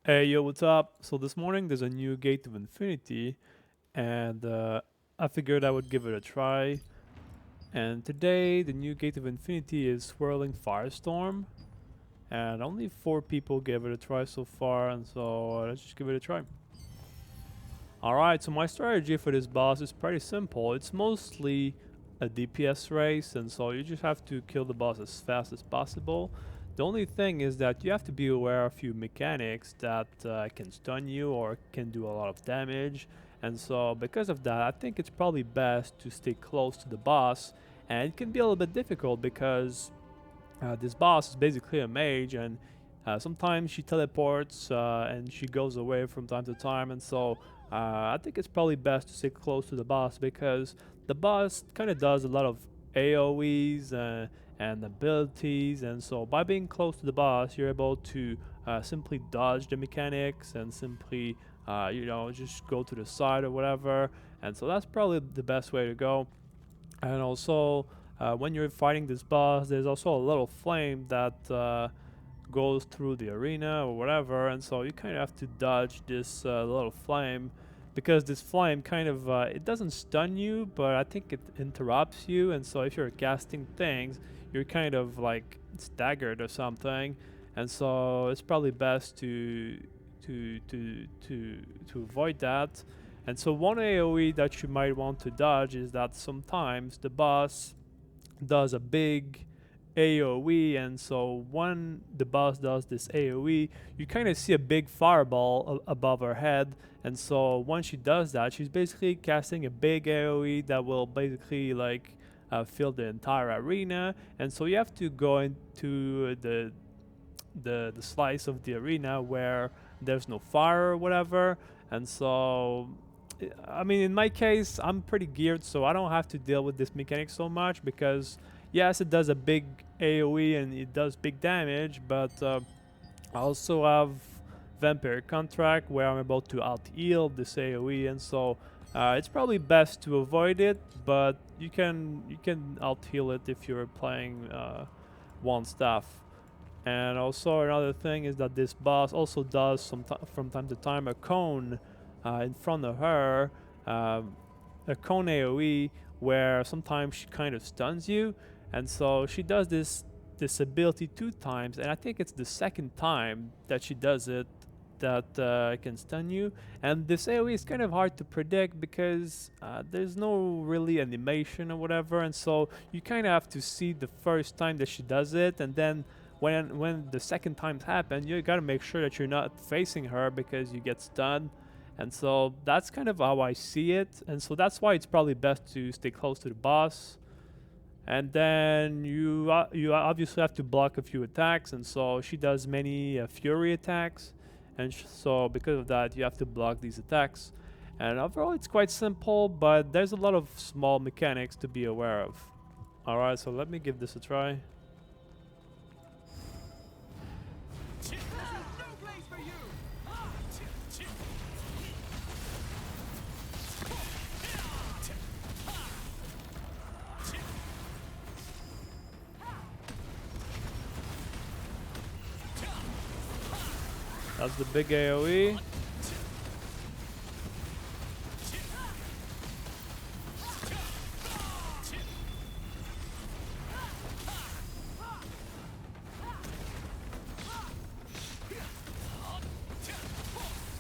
Hey yo, what's up? So this morning there's a new Gate of Infinity, and I figured I would give it a try. And today the new Gate of Infinity is Swirling Firestorm, and only 4 people gave it a try so far, and so let's just give it a try. Alright, so my strategy for this boss is pretty simple. It's mostly a DPS race, and so you just have to kill the boss as fast as possible. The only thing is that you have to be aware of a few mechanics that can stun you or can do a lot of damage. And so because of that, I think it's probably best to stay close to the boss. And it can be a little bit difficult because this boss is basically a mage, and sometimes she teleports and she goes away from time to time, and so I think it's probably best to stay close to the boss because the boss kind of does a lot of AoEs and abilities, and so by being close to the boss, you're able to simply dodge the mechanics and simply just go to the side or whatever, and so that's probably the best way to go. And also, when you're fighting this boss, there's also a little flame that goes through the arena or whatever, and so you kind of have to dodge this little flame because this flame kind of it doesn't stun you, but I think it interrupts you, and so if you're casting things, you're kind of like staggered or something, and so it's probably best to avoid that. And so one AoE that you might want to dodge is that sometimes the boss does a big AoE, and so when the boss does this AoE, you kind of see a big fireball above her head, and so when she does that, she's basically casting a big AoE that will basically like fill the entire arena, and so you have to go into the slice of the arena where there's no fire or whatever, and so I mean, in my case, I'm pretty geared, so I don't have to deal with this mechanic so much because, yes, it does a big AoE and it does big damage, but I also have Vampire Contract where I'm able to out heal this AoE, and so it's probably best to avoid it, but you can out heal it if you're playing one staff. And also another thing is that this boss also does from time to time a cone in front of her, um, a cone AOE where sometimes she kind of stuns you, and so she does this ability 2 times, and I think it's the second time that she does it that can stun you. And this AOE is kind of hard to predict because there's no really animation or whatever, and so you kind of have to see the first time that she does it, and then when the second times happen, you gotta make sure that you're not facing her because you get stunned. And so that's kind of how I see it, and so that's why it's probably best to stay close to the boss. And then you obviously have to block a few attacks, and so she does many fury attacks, and so because of that, you have to block these attacks. And overall, it's quite simple, but there's a lot of small mechanics to be aware of. All right, so let me give this a try. That's the big AoE.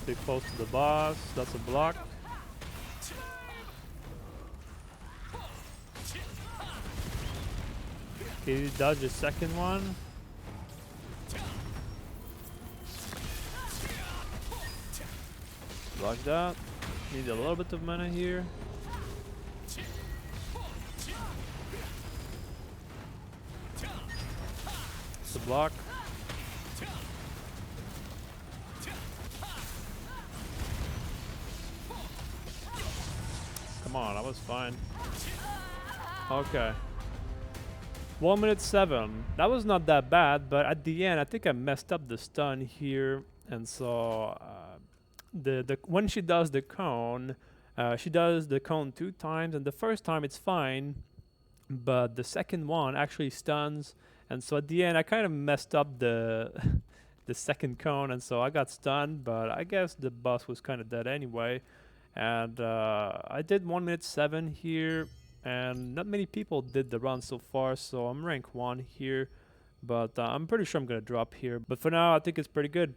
Stay close to the boss. That's a block. Okay, dodge the second one. Block that. Need a little bit of mana here. It's a block. Come on, I was fine. Okay. 1 minute 7. That was not that bad, but at the end, I think I messed up the stun here, and so the when she does the cone 2 times, and the first time it's fine, but the second one actually stuns, and so at the end, I kind of messed up the the second cone, and so I got stunned, but I guess the boss was kind of dead anyway. And I did 1 minute 7 here, and not many people did the run so far, so I'm rank 1 here. But I'm pretty sure I'm gonna drop here. But for now, I think it's pretty good.